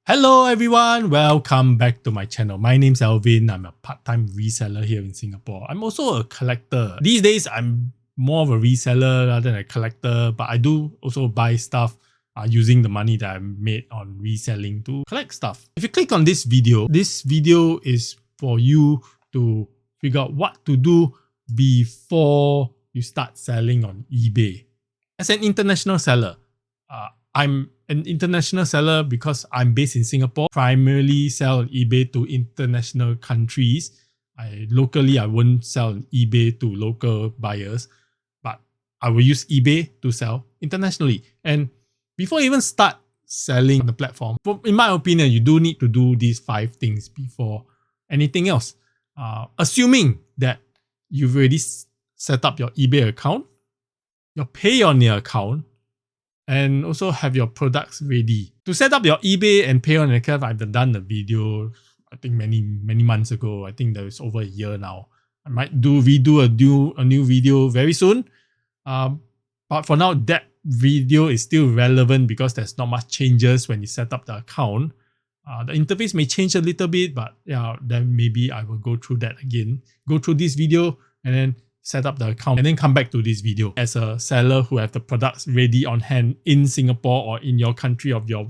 Hello everyone, welcome back to my channel. My name's Alvin. I'm a part-time reseller here in Singapore. I'm also a collector. These days, I'm more of a reseller rather than a collector, but I do also buy stuff using the money that I made on reselling to collect stuff. If you click on this video is for you to figure out what to do before you start selling on eBay. As an international seller, I'm an international seller because I'm based in Singapore. Primarily sell on eBay to international countries. Locally, I won't sell on eBay to local buyers, but I will use eBay to sell internationally. And before you even start selling on the platform, in my opinion, you do need to do these 5 things before anything else. Assuming that you've already set up your eBay account, your Payoneer account, and also have your products ready. To set up your eBay and Payoneer account, I've done a video, I think many months ago. I think that was over a year now. I might redo a new video very soon. But for now, that video is still relevant because there's not much changes when you set up the account. The interface may change a little bit, but yeah, then maybe I will go through that again. Go through this video and then set up the account and then come back to this video. As a seller who have the products ready on hand in Singapore or in your country of your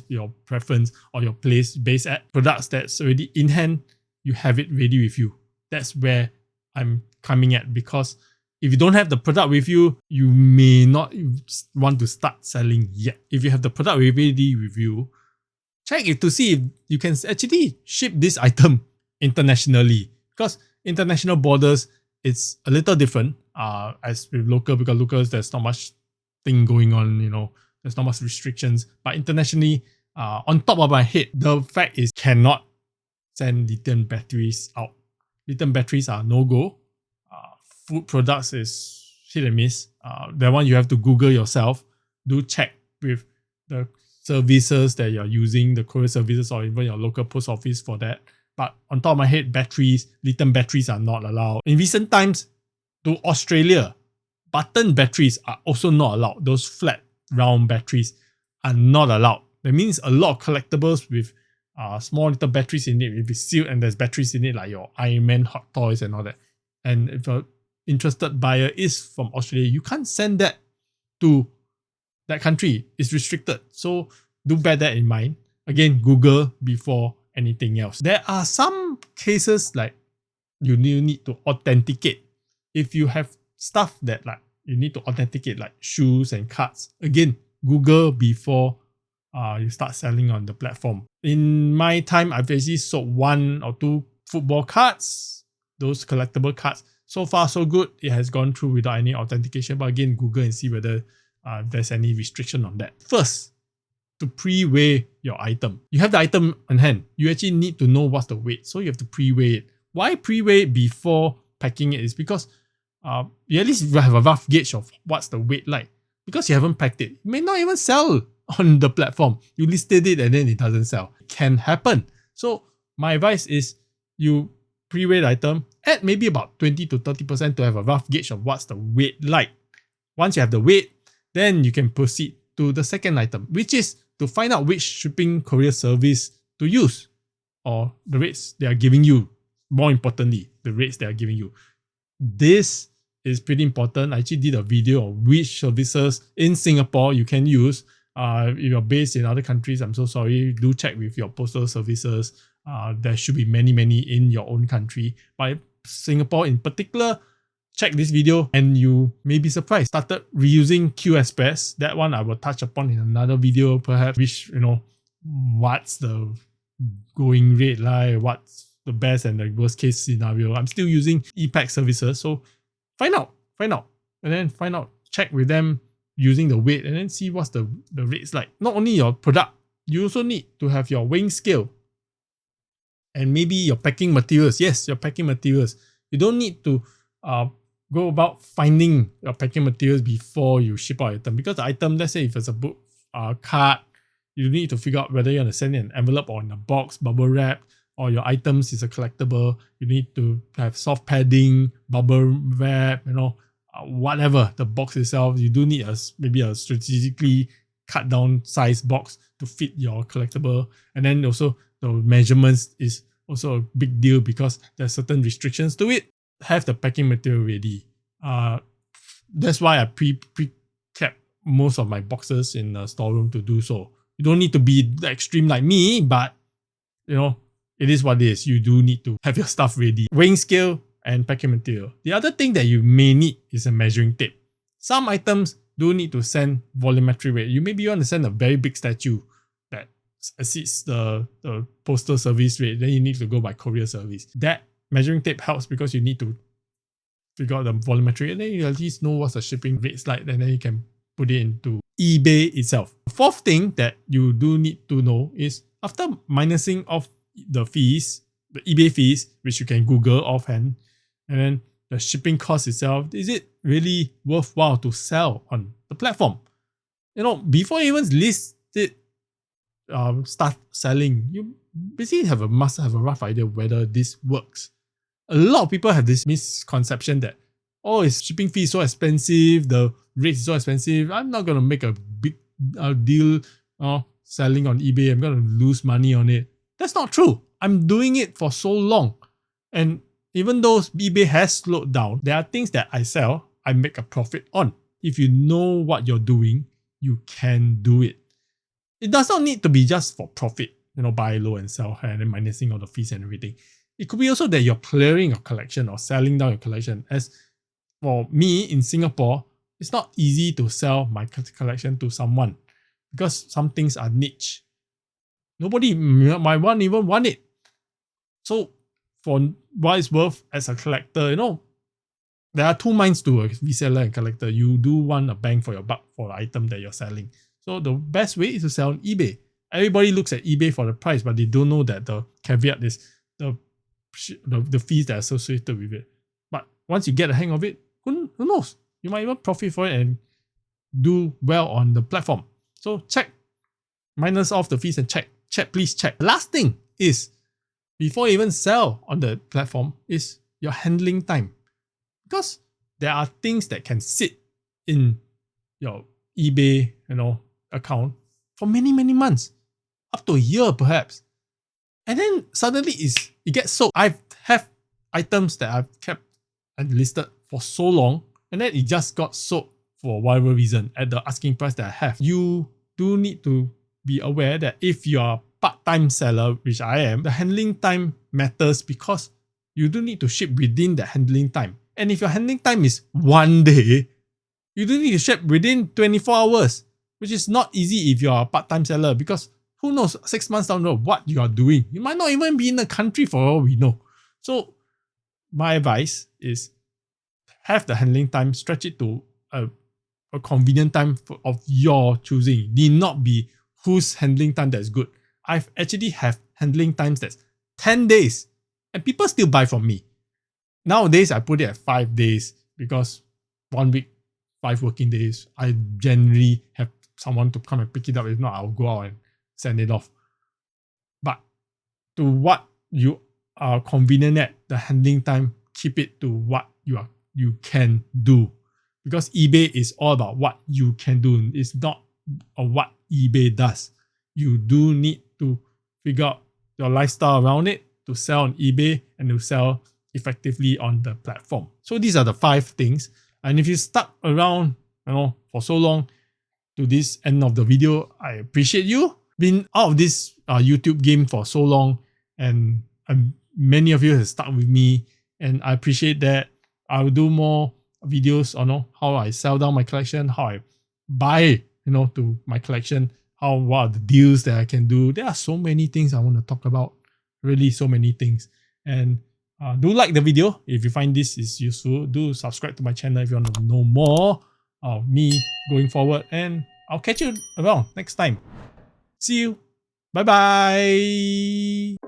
preference or your place based at, products that's already in hand, you have it ready with you. That's where I'm coming at, because if you don't have the product with you, you may not want to start selling yet. If you have the product ready with you, check it to see if you can actually ship this item internationally, because international borders, it's a little different as with local, because locals, there's not much thing going on, there's not much restrictions. But internationally, on top of my head, the fact is cannot send lithium batteries out. Lithium batteries are no-go. Food products is hit and miss. That one you have to Google yourself. Do check with the services that you're using, the courier services or even your local post office for that. But on top of my head, lithium batteries are not allowed. In recent times, to Australia, button batteries are also not allowed. Those flat, round batteries are not allowed. That means a lot of collectibles with small little batteries in it, if it's sealed and there's batteries in it, like your Iron Man hot toys and all that. And if an interested buyer is from Australia, you can't send that to that country. It's restricted. So do bear that in mind. Again, Google before anything else. There are some cases like you need to authenticate. If you have stuff that like you need to authenticate, like shoes and cards, again, Google before you start selling on the platform. In my time, I've actually sold 1 or 2 football cards, those collectible cards. So far, so good. It has gone through without any authentication. But again, Google and see whether there's any restriction on that. First, to pre-weigh your item. You have the item on hand. You actually need to know what's the weight. So you have to pre-weigh it. Why pre-weigh it before packing it is because you at least have a rough gauge of what's the weight like. Because you haven't packed it. It may not even sell on the platform. You listed it and then it doesn't sell. It can happen. So my advice is you pre-weigh the item at maybe about 20 to 30% to have a rough gauge of what's the weight like. Once you have the weight, then you can proceed to the second item, which is to find out which shipping courier service to use or the rates they are giving you. More importantly, the rates they are giving you. This is pretty important. I actually did a video on which services in Singapore you can use. If you're based in other countries, I'm so sorry. Do check with your postal services. There should be many in your own country. But Singapore in particular, check this video and you may be surprised. Started reusing QExpress. That one I will touch upon in another video perhaps, which, what's the going rate like, what's the best and the worst case scenario. I'm still using e-pack services. So find out, and then check with them using the weight and then see what's the rates like. Not only your product, you also need to have your weighing scale and maybe your packing materials. Yes, your packing materials. You don't need to go about finding your packing materials before you ship out item, because the item, let's say if it's a book card, you need to figure out whether you want to send it in an envelope or in a box, bubble wrap, or your items is a collectible. You need to have soft padding, bubble wrap, whatever the box itself. You do need maybe a strategically cut down size box to fit your collectible. And then also the measurements is also a big deal because there's certain restrictions to it. Have the packing material ready. That's why I pre-kept most of my boxes in the storeroom to do so. You don't need to be extreme like me, but you know, it is what it is. You do need to have your stuff ready. Weighing scale and packing material. The other thing that you may need is a measuring tape. Some items do need to send volumetric weight. You maybe want to send a very big statue that exceeds the postal service rate, then you need to go by courier service. That measuring tape helps because you need to figure out the volumetric and then you at least know what's the shipping rates like, and then you can put it into eBay itself. Fourth thing that you do need to know is after minusing off the fees, the eBay fees, which you can Google offhand, and then the shipping cost itself, is it really worthwhile to sell on the platform? You know, before you even list it, start selling, you basically must have a rough idea whether this works. A lot of people have this misconception that, oh, is shipping fee so expensive, the rate is so expensive, I'm not going to make a big deal selling on eBay, I'm going to lose money on it. That's not true. I'm doing it for so long. And even though eBay has slowed down, there are things that I sell, I make a profit on. If you know what you're doing, you can do it. It does not need to be just for profit, you know, buy low and sell high and then minusing all the fees and everything. It could be also that you're clearing your collection or selling down your collection. As for me in Singapore, it's not easy to sell my collection to someone because some things are niche. Nobody might even want it. So for what it's worth as a collector, you know, there are two minds to a reseller and collector. You do want a bang for your buck for the item that you're selling. So the best way is to sell on eBay. Everybody looks at eBay for the price, but they don't know that the caveat is the fees that are associated with it. But once you get the hang of it, who knows? You might even profit for it and do well on the platform. So check, minus off the fees and check, please check. The last thing is, before you even sell on the platform, is your handling time. Because there are things that can sit in your eBay, account for many, many months, up to a year perhaps. And then suddenly it gets sold. I have items that I've kept and listed for so long, and then it just got sold for whatever reason at the asking price that I have. You do need to be aware that if you are a part-time seller, which I am, the handling time matters because you do need to ship within the handling time. And if your handling time is 1 day, you do need to ship within 24 hours, which is not easy if you are a part-time seller because who knows, 6 months down the road, what you are doing. You might not even be in the country for all we know. So my advice is have the handling time, stretch it to a convenient time of your choosing. It need not be whose handling time that's good. I've actually have handling times that's 10 days and people still buy from me. Nowadays, I put it at 5 days because 1 week, 5 working days, I generally have someone to come and pick it up. If not, I'll go out and send it off. But to what you are convenient at, the handling time, keep it to what you can do. Because eBay is all about what you can do. It's not what eBay does. You do need to figure out your lifestyle around it to sell on eBay and to sell effectively on the platform. So these are the 5 things. And if you stuck around, for so long to this end of the video, I appreciate you. Been out of this YouTube game for so long, and many of you have stuck with me, and I appreciate that. I will do more videos on how I sell down my collection, how I buy, to my collection, what are the deals that I can do. There are so many things I want to talk about, really so many things. And do like the video if you find this is useful. Do subscribe to my channel if you want to know more of me going forward, and I'll catch you around next time. See you. Bye bye.